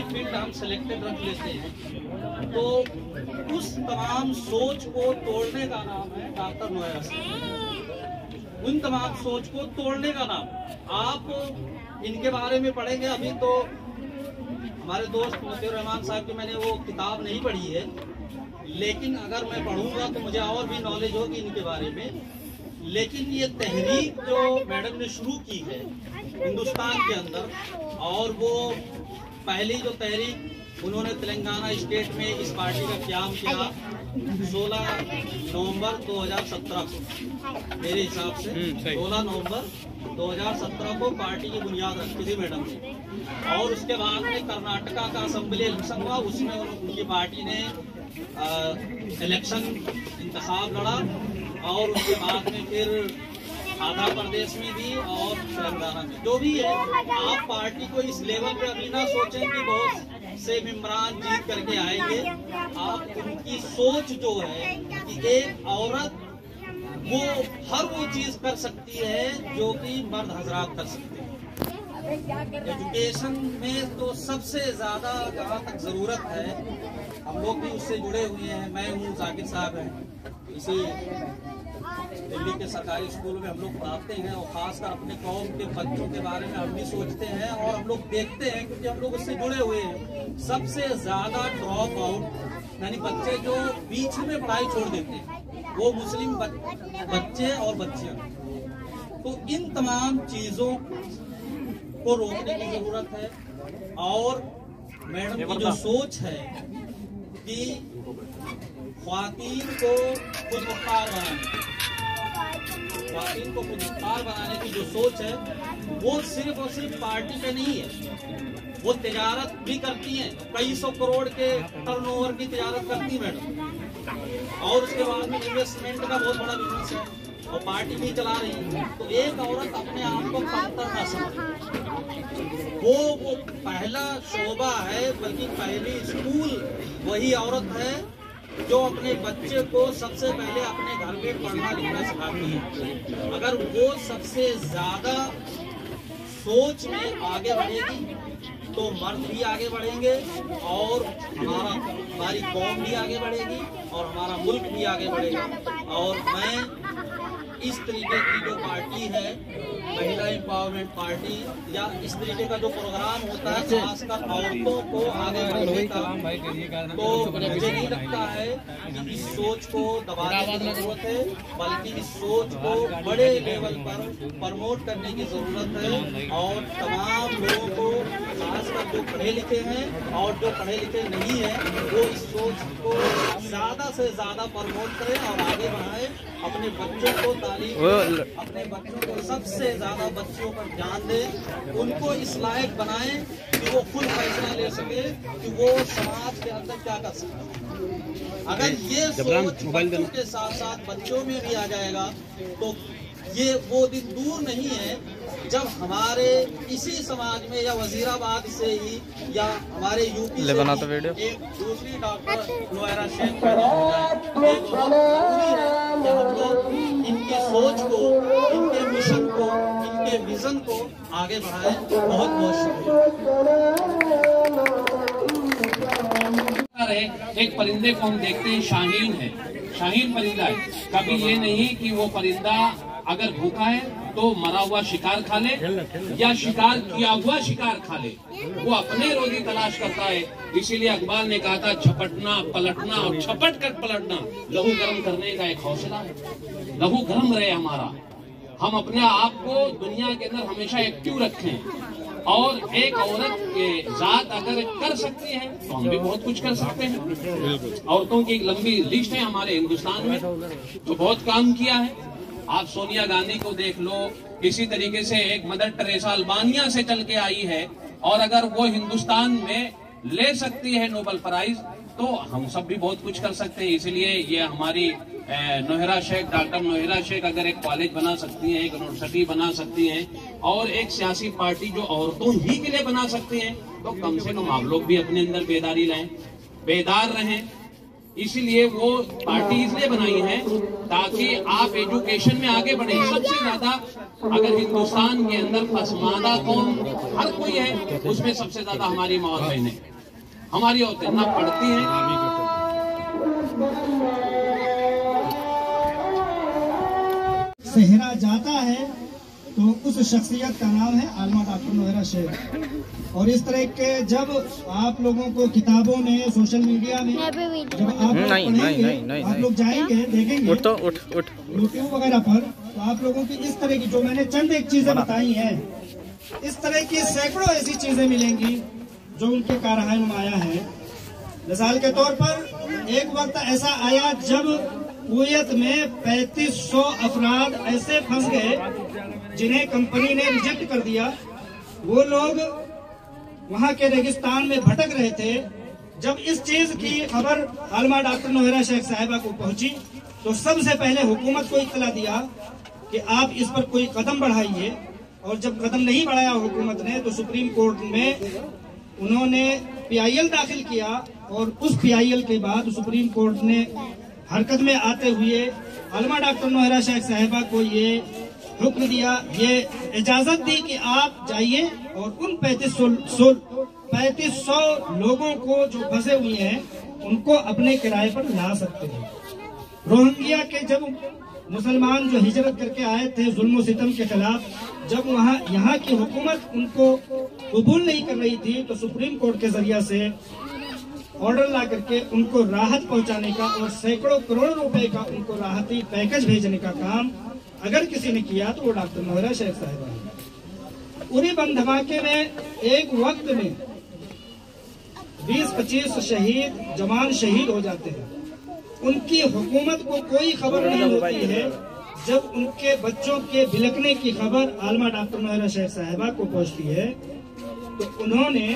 Field हम selected रख लेते हैं तो उस तमाम सोच को तोड़ने का नाम है डॉक्टर नोएरा शेख। उन तमाम सोच को तोड़ने का नाम आप इनके बारे में पढ़ेंगे। अभी तो हमारे दोस्त मतीउर रहमान साहब की मैंने वो किताब नहीं पढ़ी है, लेकिन अगर मैं पढ़ूंगा तो मुझे और भी नॉलेज होगी इनके बारे में। लेकिन ये तहरीक जो मैडम ने शुरू की है हिंदुस्तान के अंदर, और वो पहली जो तहरीक उन्होंने तेलंगाना स्टेट में इस पार्टी का क्याम किया 16 नवंबर 2017 को, मेरे हिसाब से 16 नवंबर 2017 को पार्टी की बुनियाद रखी थी मैडम ने। और उसके बाद में कर्नाटका का असेंबली इलेक्शन हुआ, उसमें उनकी पार्टी ने इलेक्शन इंतखाब लड़ा, और उसके बाद में फिर आंध्र प्रदेश में भी और तेलंगाना में। जो भी है, आप पार्टी को इस लेवल पे अभी ना सोचें कि बहुत से मेंबरान जीत करके आएंगे। आप उनकी सोच जो है कि एक औरत वो हर वो चीज कर सकती है जो कि मर्द हजरात कर सकते हैं। एजुकेशन में तो सबसे ज्यादा जहाँ तक जरूरत है, हम लोग भी उससे जुड़े हुए हैं। मैं हूँ, जाकिर साहब हैं, इसी दिल्ली के सरकारी स्कूल में हम लोग पढ़ाते हैं, और खासकर अपने कौम के बच्चों के बारे में हम भी सोचते हैं और हम लोग देखते हैं, क्योंकि हम लोग उससे जुड़े हुए हैं। सबसे ज्यादा ड्रॉप आउट यानी बच्चे जो बीच में पढ़ाई छोड़ देते हैं, वो मुस्लिम बच्चे और बच्चियां। तो इन तमाम चीजों को रोकने की जरूरत है। और मैडम की जो सोच है कि ख्वातीन को खुद मुख्तार बनाने की जो सोच है, वो सिर्फ और सिर्फ पार्टी पे नहीं है, वो तिजारत भी करती हैं। कई सौ करोड़ के टर्नओवर की तिजारत करती मैडम, और उसके बाद में इन्वेस्टमेंट का बहुत बड़ा बिजनेस है, और पार्टी भी चला रही है। तो एक औरत अपने आप को कमतर ना समझे, वो पहला शोभा है, बल्कि पहली स्कूल वही औरत है जो अपने बच्चे को सबसे पहले अपने घर में पढ़ना लिखना सिखाती है। अगर वो सबसे ज्यादा सोच में आगे बढ़ेगी तो मर्द भी आगे बढ़ेंगे, और हमारी कौम भी आगे बढ़ेगी, और हमारा मुल्क भी आगे बढ़ेगा। और मैं इस तरीके की जो पार्टी है, महिला एम्पावरमेंट पार्टी, या इस तरीके का जो प्रोग्राम होता है खासकर औरतों को आगे बढ़ने का, तो मुझे नहीं लगता है कि इस सोच को दबाने की जरूरत है, बल्कि इस सोच को बड़े लेवल पर प्रमोट करने की जरूरत है। और तमाम लोगों को, खासकर जो पढ़े लिखे हैं और जो पढ़े लिखे नहीं है, वो इस सोच को ज्यादा से ज्यादा प्रमोट करें और आगे बढ़ाएं। अपने बच्चों को तालीम, अपने बच्चों को सबसे ज्यादा बच्चों पर ध्यान दें, उनको इस लायक बनाएं कि वो खुद फैसला ले सके कि वो समाज के अंदर क्या कर सकते। अगर ये सोच बच्चों के साथ साथ बच्चों में भी आ जाएगा तो ये वो दिन दूर नहीं है जब हमारे इसी समाज में या वजीराबाद से ही या हमारे यूपी से एक दूसरी डॉक्टर नोएरा शेख पैदा हो जाए। एक बहुत जरूरी है कि हम लोग इनकी सोच को, इनके मिशन को, इनके विजन को आगे बढ़ाएं। बहुत बहुत शुक्रिया। एक परिंदे को हम देखते हैं, शाहीन है, शाहीन परिंदा है। कभी ये नहीं कि वो परिंदा अगर भूखा है तो मरा हुआ शिकार खा ले या शिकार किया हुआ शिकार खा ले, वो अपने रोजी तलाश करता है। इसीलिए अकबाल ने कहा था, झपटना पलटना और झपट कर पलटना लहू गर्म करने का एक हौसला है। लहू गर्म रहे हमारा, हम अपने आप को दुनिया के अंदर हमेशा एक्टिव रखें। और एक औरत के जात अगर कर सकती है तो हम भी बहुत कुछ कर सकते हैं। औरतों की एक लंबी लिस्ट है हमारे हिंदुस्तान में जो बहुत काम किया है। आप सोनिया गांधी को देख लो, इसी तरीके से एक मदर टेरेसा अल्बानिया से चल के आई है, और अगर वो हिंदुस्तान में ले सकती है नोबेल प्राइज तो हम सब भी बहुत कुछ कर सकते हैं। इसलिए ये हमारी नोएरा शेख, डॉक्टर नोएरा शेख अगर एक कॉलेज बना सकती हैं, एक यूनिवर्सिटी बना सकती हैं, और एक सियासी पार्टी जो औरतों ही के लिए बना सकती हैं, तो कम से कम आप लोग भी अपने अंदर बेदारी लाएं, बेदार रहें। इसीलिए वो पार्टी इसलिए बनाई है ताकि आप एजुकेशन में आगे बढ़े। सबसे ज्यादा अगर हिंदुस्तान के अंदर पसमानदा कौम हर कोई है, उसमें सबसे ज्यादा हमारी माँ और बहनें, हमारी औरतें ना पढ़ती हैं। सेहरा जाता है तो उस शख्सियत का नाम है आलमा डॉक्टर नोएरा शेख। और इस तरह के जब आप लोगों को किताबों में, सोशल मीडिया में जब आप पढ़ेंगे, आप लोग जाएंगे देखेंगे यूट्यूब वगैरह पर, तो आप लोगों की इस तरह की, जो मैंने चंद एक चीजें बताई हैं, इस तरह की सैकड़ों ऐसी चीजें मिलेंगी जो उनके कारनामे में आया है। मिसाल के तौर पर एक वक्त ऐसा आया जब कुवैत में 3500 अफराद ऐसे फंस गए जिन्हें कंपनी ने रिजेक्ट कर दिया। वो लोग वहां के रेगिस्तान में भटक रहे थे। जब इस चीज की खबर आलमा डॉक्टर नोएरा शेख साहिबा को पहुंची तो सबसे पहले हुकूमत को इत्तला दिया कि आप इस पर कोई कदम बढ़ाइए। और जब कदम नहीं बढ़ाया हुकूमत ने तो सुप्रीम कोर्ट में उन्होंने PIL दाखिल किया। और उस PIL के बाद सुप्रीम कोर्ट ने हरकत में आते हुए आलमा डॉक्टर नोएरा शेख साहिबा को ये हुक्म दिया, ये इजाजत दी कि आप जाइए और उन 3500 लोगों को जो फंसे हुए हैं उनको अपने किराए पर ला सकते हैं। रोहिंग्या के जब मुसलमान जो हिजरत करके आए थे जुल्म सितम के खिलाफ, जब यहाँ की हुकूमत उनको कबूल नहीं कर रही थी तो सुप्रीम कोर्ट के जरिए से ऑर्डर ला करके उनको राहत पहुंचाने का और सैकड़ों करोड़ रुपए का उनको राहती पैकेज भेजने का काम अगर किसी ने किया तो वो डॉक्टर नोएरा शेख साहिबा है। उरी बम धमाके में एक वक्त में 20-25 शहीद जवान शहीद हो जाते हैं। उनकी हुकूमत को कोई खबर नहीं होती है। जब उनके बच्चों के बिलकने की खबर आलमा डॉक्टर नोएरा शेख साहिबा को पहुंचती है तो उन्होंने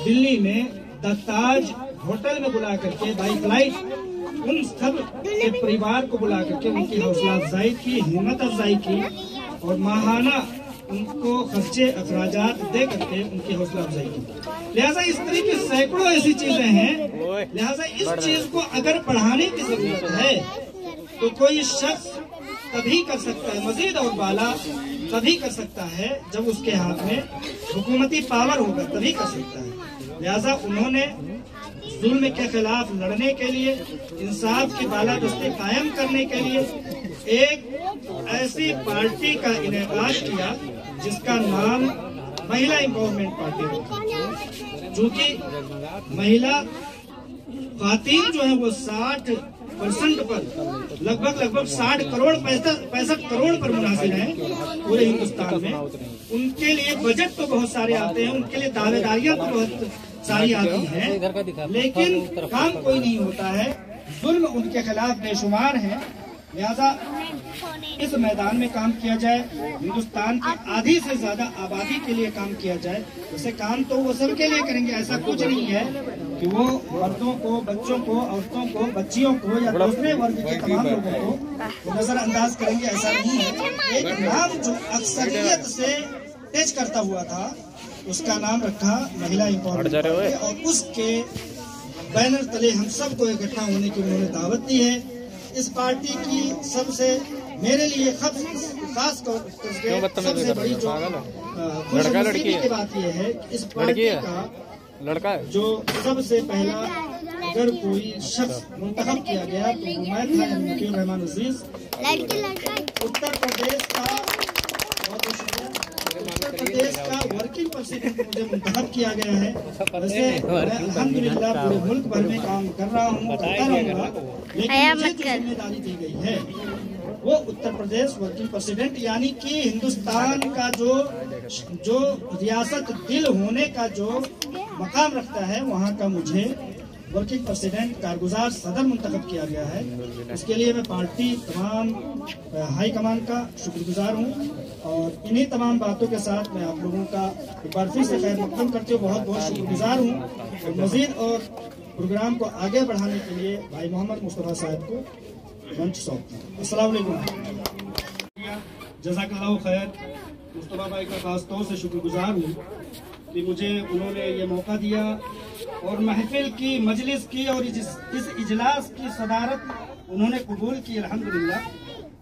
दिल्ली में द ताज होटल में बुला करके बाई फ्लाइट उन सब के परिवार को बुला करके उनकी हौसला अफजाई की, हिम्मत अफजाई की और माहाना उनको खर्चे अखराजात दे करके उनकी हौसला अफजाई की। लिहाजा इस तरह की सैकड़ों ऐसी चीजें हैं। लिहाजा इस चीज को अगर बढ़ाने की जरूरत है तो कोई शख्स तभी कर सकता है, मजीद और बाला तभी कर सकता है जब उसके हाथ में हुकूमती पावर होगा, तभी कर सकता है। लिहाजा उन्होंने जुल्म के खिलाफ लड़ने के लिए, इंसाफ की बालादस्ती कायम करने के लिए एक ऐसी पार्टी का इनेकाद किया जिसका नाम महिला एम्पावरमेंट पार्टी रखा। चूंकि महिला खातीन जो है वो 60% पर लगभग 60 करोड़ 65 करोड़ पर मुनासिर है पूरे हिंदुस्तान में। उनके लिए बजट तो बहुत सारे आते हैं, उनके लिए दावेदारियां तो बहुत सारी आती हैं, लेकिन काम कोई नहीं होता है। जुल्म उनके खिलाफ बेशुमार है। लिहाजा इस मैदान में काम किया जाए, हिंदुस्तान की आधी से ज्यादा आबादी के लिए काम किया जाए। वैसे काम तो वो सबके लिए करेंगे, ऐसा कुछ नहीं है कि वो मर्दों को, बच्चों को, औरतों को, बच्चियों को या दूसरे वर्ग के तमाम लोगों को नजरअंदाज करेंगे, ऐसा नहीं है। एक नाम जो अक्सरियत से तेज करता हुआ था उसका नाम रखा महिला एम्पावरमेंट और उसके बैनर तले हम सबको इकट्ठा होने की उन्होंने दावत दी है। इस पार्टी की सबसे मेरे लिए खास तौर पर सबसे बड़ी जो खुशनसीबी की बात यह है कि इस पार्टी का लड़का जो सबसे पहला अगर कोई शख्स मुंतखब किया गया तो मैं था नकील रहमान अजीज। उत्तर प्रदेश का वर्किंग प्रेसिडेंट मुझे मुंतखब किया गया है। वैसे मैं अल्हम्दुलिल्लाह पूरे मुल्क भर में काम कर रहा हूँ, करता रहूंगा, लेकिन मुझे जो जिम्मेदारी दी गई है वो उत्तर प्रदेश वर्किंग प्रेसिडेंट यानी कि हिंदुस्तान का जो रियासत दिल होने का जो मकाम रखता है वहाँ का मुझे वर्किंग प्रेसिडेंट कारगुजार सदर मुंतखब किया गया है। इसके लिए मैं पार्टी तमाम हाई कमान का शुक्रगुजार हूँ और इन्हीं तमाम बातों के साथ मैं आप लोगों का एक बार फिर से खैर मकदम करते हुए बहुत बहुत शुक्रगुजार हूँ और मजीद और प्रोग्राम को आगे बढ़ाने के लिए भाई मोहम्मद मुस्तफा साहब को मंच सौंपता हूँ। अस्सलाम वालेकुम। जज़ाकल्लाहु खैर। मुस्तफा भाई का खास तौर से शुक्रगुजार हूँ कि मुझे उन्होंने ये मौका दिया और महफिल की, मजलिस की और इस इजलास की सदारत उन्होंने कबूल की। अल्हम्दुलिल्लाह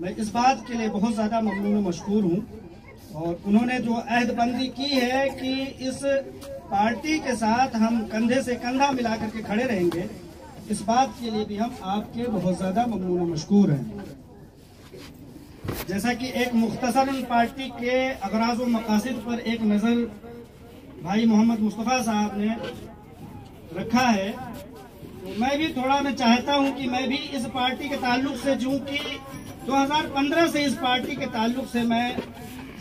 मैं इस बात के लिए बहुत ज़्यादा ममनून और मशकूर हूँ और उन्होंने जो अहदबंदी की है कि इस पार्टी के साथ हम कंधे से कंधा मिला करके खड़े रहेंगे, इस बात के लिए भी हम आपके बहुत ज्यादा ममनून और मशकूर हैं। जैसा कि एक मुख्तसरन पार्टी के अगराज़ व मकासिद पर एक नज़र भाई मोहम्मद मुस्तफ़ा साहब ने रखा है, तो मैं भी थोड़ा मैं चाहता हूं कि मैं भी इस पार्टी के ताल्लुक से, चूंकि 2015 से इस पार्टी के ताल्लुक से मैं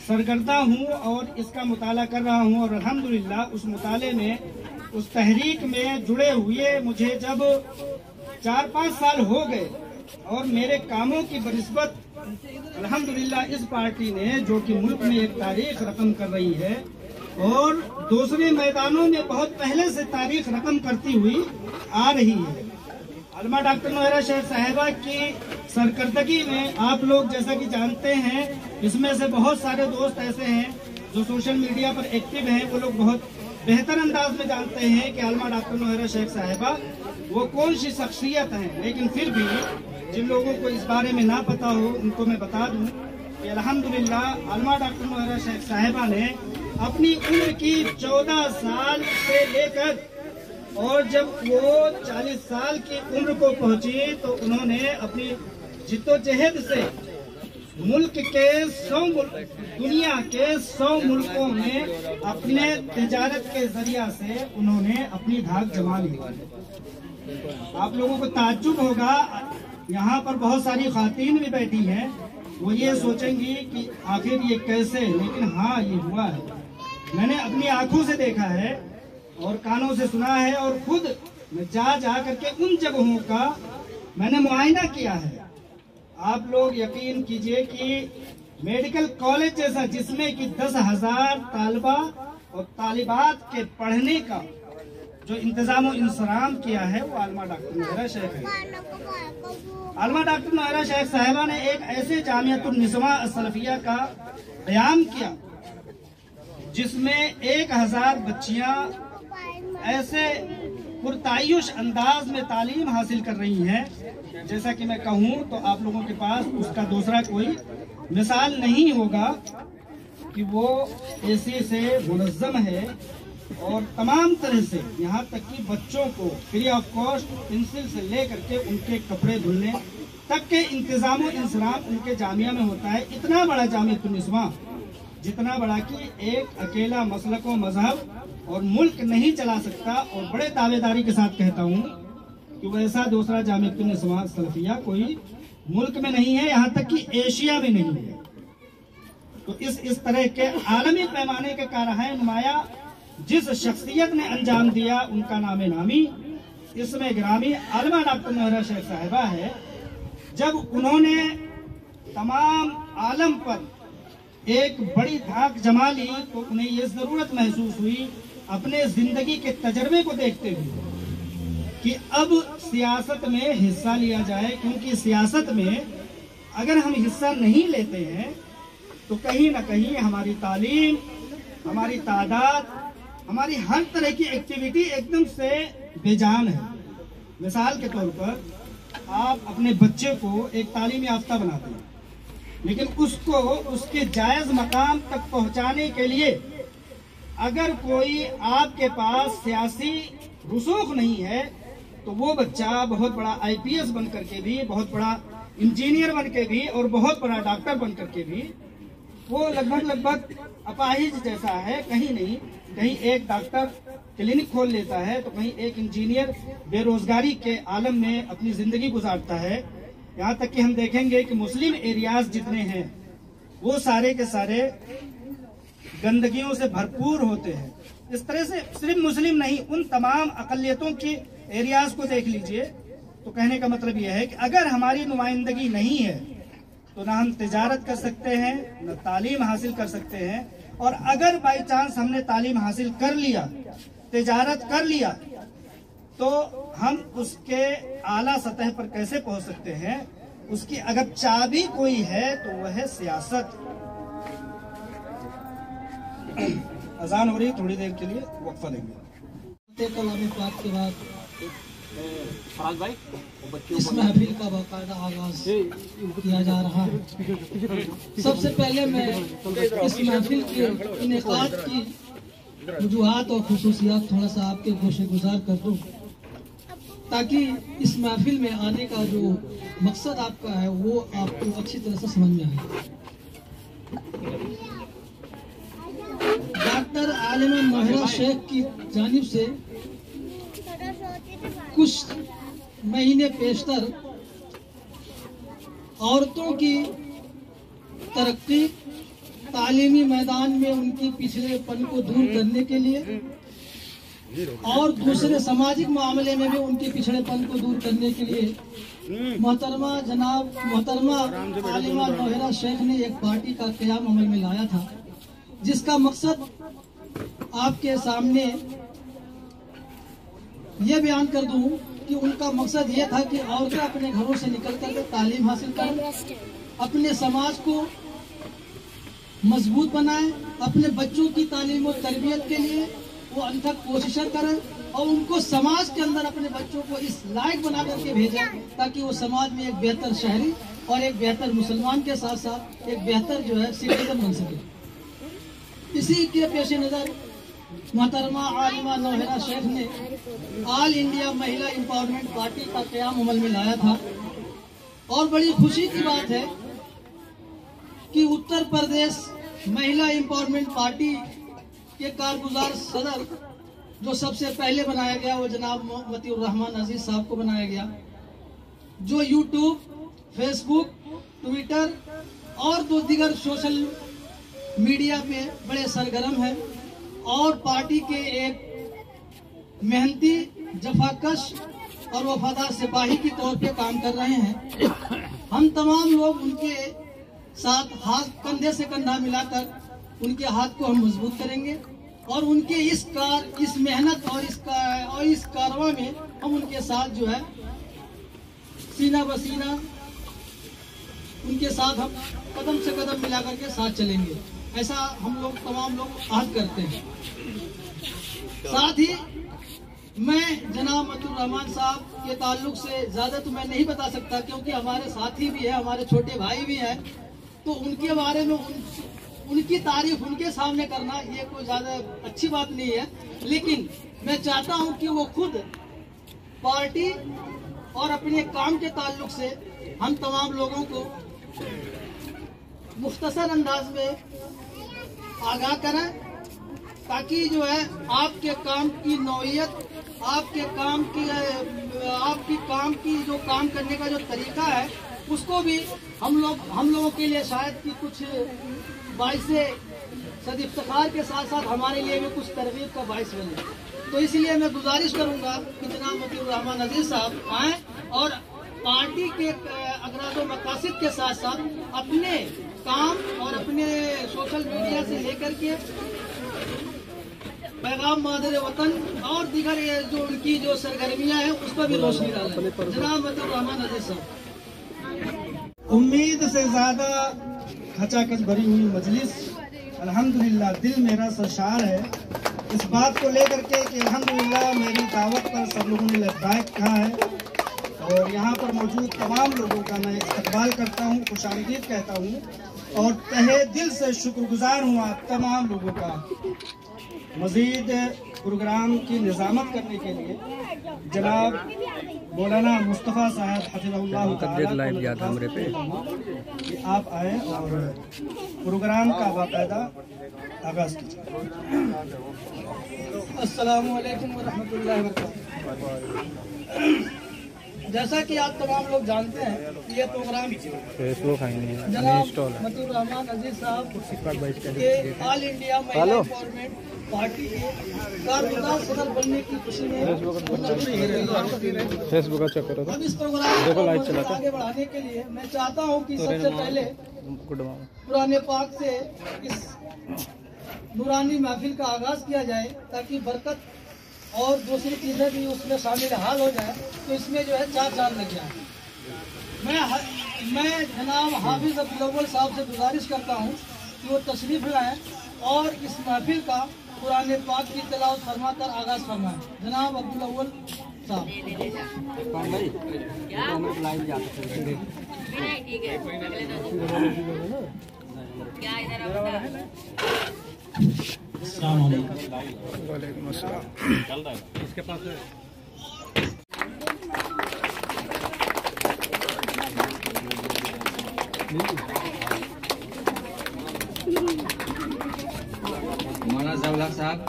सरगर्दा हूं और इसका मुताला कर रहा हूं, और अल्हम्दुलिल्लाह उस मुताले में, उस तहरीक में जुड़े हुए मुझे जब 4-5 साल हो गए और मेरे कामों की बनिस्बत अल्हम्दुलिल्लाह इस पार्टी ने, जो कि मुल्क में एक तारीख रकम कर रही है और दूसरे मैदानों में बहुत पहले से तारीख रकम करती हुई आ रही है। आलमा डॉक्टर नौहरा शेख साहिबा की सरकर्दगी में आप लोग जैसा कि जानते हैं, इसमें से बहुत सारे दोस्त ऐसे हैं जो सोशल मीडिया पर एक्टिव हैं, वो लोग बहुत बेहतर अंदाज में जानते हैं कि आलमा डॉक्टर नौहरा शेख साहिबा वो कौन सी शख्सियत है। लेकिन फिर भी जिन लोगों को इस बारे में ना पता हो उनको मैं बता दूं कि अल्हम्दुलिल्लाह आलमा डॉक्टर नौहरा शेख साहिबा ने अपनी उम्र की 14 साल से लेकर, और जब वो 40 साल की उम्र को पहुंची तो उन्होंने अपनी जिद्दोजहद से मुल्क के 100 दुनिया के 100 मुल्कों में अपने तिजारत के जरिया से उन्होंने अपनी धाक जमा ली। आप लोगों को ताज्जुब होगा, यहाँ पर बहुत सारी खातीन भी बैठी हैं, वो ये सोचेंगी कि आखिर ये कैसे, लेकिन हाँ ये हुआ है। मैंने अपनी आंखों से देखा है और कानों से सुना है और खुद जा करके उन जगहों का मैंने मुआयना किया है। आप लोग यकीन कीजिए कि मेडिकल कॉलेज जैसा, जिसमें कि 10,000 तालिबा और तालिबात के पढ़ने का जो इंतजाम और इंसराम किया है, वो आलमा डॉक्टर नौहरा शेख है। आलमा डॉक्टर नौहरा शेख साहिबा ने एक ऐसे जामियातुन निस्वा असलफिया का क़याम किया जिसमें 1000 बच्चियां ऐसे पुरतायुश अंदाज में तालीम हासिल कर रही हैं, जैसा कि मैं कहूँ तो आप लोगों के पास उसका दूसरा कोई मिसाल नहीं होगा कि वो एसी से मुनज़्ज़म है और तमाम तरह से, यहाँ तक कि बच्चों को फ्री ऑफ कॉस्ट पेंसिल से लेकर के उनके कपड़े धुलने तक के इंतजाम और इंसराम उनके जामिया में होता है। इतना बड़ा जामियातुन निस्वा, जितना बड़ा कि एक अकेला मसलक व मजहब और मुल्क नहीं चला सकता, और बड़े दावेदारी के साथ कहता हूँ कि वैसा दूसरा जामियातुन निस्वा सलफिया कोई मुल्क में नहीं है, यहाँ तक कि एशिया में नहीं है। तो इस तरह के आलमी पैमाने के कारहाय नुमाया जिस शख्सियत ने अंजाम दिया, उनका नाम नामी इसमें गिरामी आलमा डॉक्टर नौहरा शेख साहिबा है। जब उन्होंने तमाम आलम पर एक बड़ी धाक जमा ली तो उन्हें ये जरूरत महसूस हुई अपने जिंदगी के तजर्बे को देखते हुए कि अब सियासत में हिस्सा लिया जाए, क्योंकि सियासत में अगर हम हिस्सा नहीं लेते हैं तो कहीं ना कहीं हमारी तालीम, हमारी तादाद, हमारी हर तरह की एक्टिविटी एकदम से बेजान है। मिसाल के तौर पर आप अपने बच्चे को एक तालीम याफ्ता बनाते हैं, लेकिन उसको उसके जायज मकाम तक पहुंचाने के लिए अगर कोई आपके पास सियासी रुसूख नहीं है तो वो बच्चा बहुत बड़ा IPS बन करके भी, बहुत बड़ा इंजीनियर बन के भी और बहुत बड़ा डॉक्टर बन करके भी वो लगभग अपाहिज जैसा है। कहीं नहीं, कहीं एक डॉक्टर क्लिनिक खोल लेता है तो कहीं एक इंजीनियर बेरोजगारी के आलम में अपनी जिंदगी गुजारता है। यहाँ तक कि हम देखेंगे कि मुस्लिम एरियाज जितने हैं वो सारे के सारे गंदगियों से भरपूर होते हैं। इस तरह से सिर्फ मुस्लिम नहीं, उन तमाम अकलियतों के एरियाज को देख लीजिए। तो कहने का मतलब यह है कि अगर हमारी नुमाइंदगी नहीं है तो ना हम तिजारत कर सकते हैं, न तालीम हासिल कर सकते हैं, और अगर बाई चांस हमने तालीम हासिल कर लिया, तिजारत कर लिया, तो हम उसके आला सतह पर कैसे पहुंच सकते हैं। उसकी अगर चाबी कोई है तो वह है सियासत। अजान हो रही, थोड़ी देर के लिए वक्फा देंगे। कलाम पाक के बाद फराज भाई इस महफिल का बाकायदा आगाज किया जा रहा है। सबसे पहले मैं इस महफिल के इनेकाद की वजूहात और खुसूसियात थोड़ा सा आपके गोशे गुजार कर दूं, ताकि इस महफिल में आने का जो मकसद आपका है वो आपको अच्छी तरह से समझ में आए। डॉक्टर आलिमा नौहरा शेख की जानिब से कुछ महीने पेशतर औरतों की तरक्की, तालीमी मैदान में उनकी पिछड़ेपन को दूर करने के लिए और दूसरे सामाजिक मामले में भी उनके पिछड़ेपन को दूर करने के लिए मोहतरमा आलिमा नौहरा शेख ने एक पार्टी का क़याम अमल में लाया था, जिसका मकसद आपके सामने ये बयान कर दूं कि उनका मकसद ये था कि औरतें अपने घरों से निकल कर तालीम हासिल करें, अपने समाज को मजबूत बनाएं, अपने बच्चों की तालीम और तरबियत के लिए वो अनथक कोशिशें करें और उनको समाज के अंदर अपने बच्चों को इस लायक बना करके भेजें ताकि वो समाज में एक बेहतर शहरी और एक बेहतर मुसलमान के साथ साथ एक बेहतर जो है सिटीजन बन सके। इसी के पेश नज़र मोहतरमा आलिमा नौहरा शेख ने ऑल इंडिया महिला एम्पावरमेंट पार्टी का क़याम अमल में लाया था। और बड़ी खुशी की बात है कि उत्तर प्रदेश महिला एम्पावरमेंट पार्टी के कारगुजार सदर जो सबसे पहले बनाया गया वो जनाब मतीउर रहमान अजीज साहब को बनाया गया, जो यूट्यूब, फेसबुक, ट्विटर और दो दीगर सोशल मीडिया पे बड़े सरगर्म हैं और पार्टी के एक मेहनती, जफाकश और वफादार सिपाही के तौर पे काम कर रहे हैं। हम तमाम लोग उनके साथ हाथ कंधे से कंधा मिलाकर उनके हाथ को हम मजबूत करेंगे और उनके इस मेहनत और इस कारवां में हम उनके साथ जो है सीना बसीना उनके साथ हम कदम से कदम मिला करके साथ चलेंगे, ऐसा हम लोग तमाम लोग आहद करते हैं। साथ ही मैं जनाब मतीउर रहमान साहब के ताल्लुक से ज्यादा तो मैं नहीं बता सकता, क्योंकि हमारे साथी भी है, हमारे छोटे भाई भी हैं, तो उनके बारे में उनकी तारीफ उनके सामने करना ये कोई ज्यादा अच्छी बात नहीं है। लेकिन मैं चाहता हूं कि वो खुद पार्टी और अपने काम के ताल्लुक से हम तमाम लोगों को मुख्तसर अंदाज में आगाह करें, ताकि जो है आपके काम की नौइयत, आपके काम की जो काम करने का जो तरीका है उसको भी हम लोगों के लिए शायद कि कुछ बाइसे सद इफ्तिखार के साथ साथ हमारे लिए भी कुछ तरगीब का बाइस बने। तो इसलिए मैं गुजारिश करूंगा कि जनाब मतीउर रहमान अजीज साहब आए और पार्टी के अगराज़ व मकासिद के साथ साथ अपने काम और अपने सोशल मीडिया से लेकर के पैगाम मादर वतन और दीगर जो उनकी जो सरगर्मियां हैं उस पर भी रोशनी डालें। जनाब मतीउर रहमान अजीज साहब। उम्मीद से ज्यादा खचाखच भरी हुई मजलिस, अल्हम्दुलिल्लाह दिल मेरा सरशार है इस बात को लेकर के कि अल्हम्दुलिल्लाह मेरी दावत पर सब लोगों ने लब्बैक कहा है और यहाँ पर मौजूद तमाम लोगों का मैं इस्तकबाल करता हूँ, खुशामदीद कहता हूँ और तहे दिल से शुक्रगुजार हूँ आप तमाम लोगों का। मजीद प्रोग्राम की निज़ामत करने के लिए जनाब मौलाना मुस्तफ़ा साहब हफ़िज़हुल्लाह कि आप आए और प्रोग्राम का बाकायदा आगाज़ कीजिए। अस्सलामु अलैकुम व रहमतुल्लाहि व बरकातहू। जैसा कि आप तमाम लोग जानते हैं ये प्रोग्राम जनाब मतीउर रहमान अजीज साहब के ऑल इंडिया महिला एम्पावरमेंट पार्टी के कारगुजार सदर बनने की खुशी में फेसबुक चेक करो। अब इस प्रोग्राम को आगे बढ़ाने के लिए मैं चाहता हूं कि सबसे पहले पुराने पाक से इस नूरानी महफिल का आगाज किया जाए ताकि बरकत और दूसरी चीजें भी उसमें शामिल हाल हो जाए, तो इसमें जो है 4 चांद लग जाए। मैं जनाब हाफिज अब्दुल अव्वल साहब से गुजारिश करता हूं कि वो तशरीफ लाएं और इस महफिल का कुरान पाक की तिलावत फरमा कर आगाज फरमाएं। जनाब अब्दुल अव्वल साहब। वालेकुम अस्सलाम। इसके पास मौलाना जवलक साहब,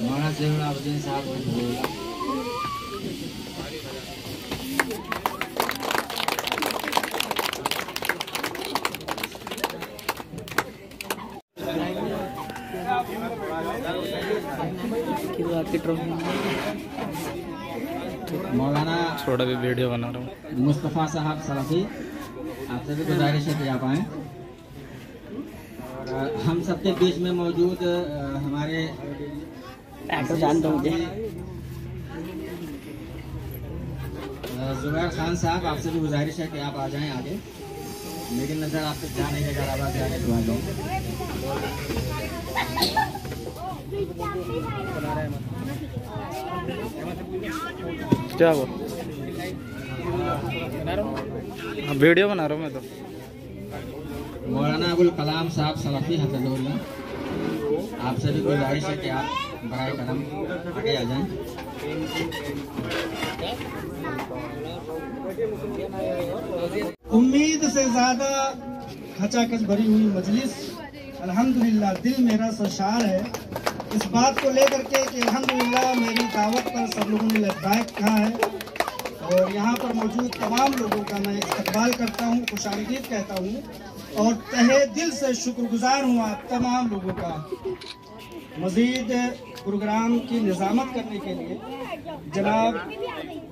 मौलाना ज़ैनुलाब्दीन साहब, मौलाना थोड़ा भी वीडियो बना रहा हूँ। मुस्तफ़ा साहब सलाफी, आपसे भी गुजारिश है कि आप आएँ। और हम सबके बीच में मौजूद हमारे जानता हूँ जुबैर खान साहब, आपसे भी गुजारिश है कि आप आ जाएं आगे। लेकिन नजर आप तक जा नहीं रहेगा, आवाज़ आगे दुआ दो। क्या वो वीडियो बना रहा हूँ मैं तो। मौलाना अबुल कलाम साहब सलाफी हफिज़ुल्लाह, आपसे भी गुजारिश है कि आप बराए करम आगे आ जाएं। उम्मीद से ज्यादा खचाखच भरी हुई मजलिस, अल्हम्दुलिल्लाह दिल मेरा सरशार है इस बात को लेकर के कि अल्हम्दुलिल्लाह मेरी दावत पर सब लोगों ने लब्बैक कहा है। और यहाँ पर मौजूद तमाम लोगों का मैं इस्तकबाल करता हूँ, खुशामदीद कहता हूँ और तहे दिल से शुक्रगुजार हूँ आप तमाम लोगों का। मज़ीद प्रोग्राम की निज़ामत करने के लिए जनाब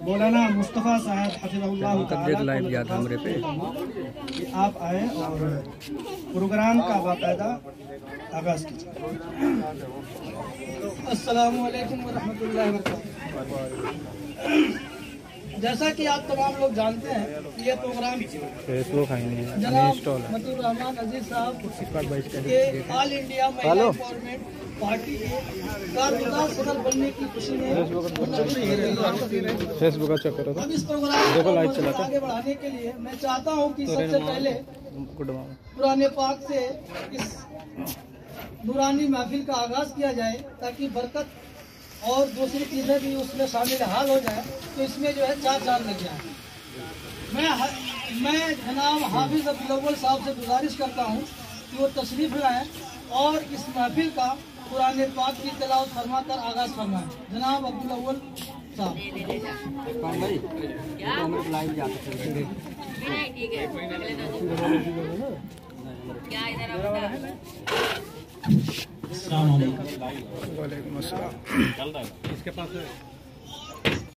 मौलाना मुस्तफ़ा साहब हफ़िज़हुल्लाह ताला कि आप आए और प्रोग्राम का बाकायदा आगाज़ कीजिए। अस्सलामु अलैकुम वरहमतुल्लाहि वबरकातुहू। जैसा कि आप तमाम लोग जानते हैं कि ये प्रोग्राम जनाब मतीउर रहमान अजीज साहब के ऑल इंडिया महिला एम्पावरमेंट पार्टी के कारगुजार सदर बनने की खुशी में फेसबुक का चेक करो। अब इस प्रोग्राम को आगे बढ़ाने के लिए मैं चाहता हूं कि सबसे पहले पुराने पाक से इस नूरानी महफिल का आगाज किया जाए ताकि बरकत और दूसरी चीजें भी उसमें शामिल हाल हो जाए, तो इसमें जो है चार चांद लग जाए। मैं जनाब हाफिज अब्दुल अव्वल साहब से गुजारिश करता हूं कि वो तशरीफ लाएं और इस महफिल का कुरान पाक की तिलावत फरमा कर आगाज फरमाएं। जनाब अब्दुल अव्वल साहब। वालेकुम अस्सलाम। इसके पास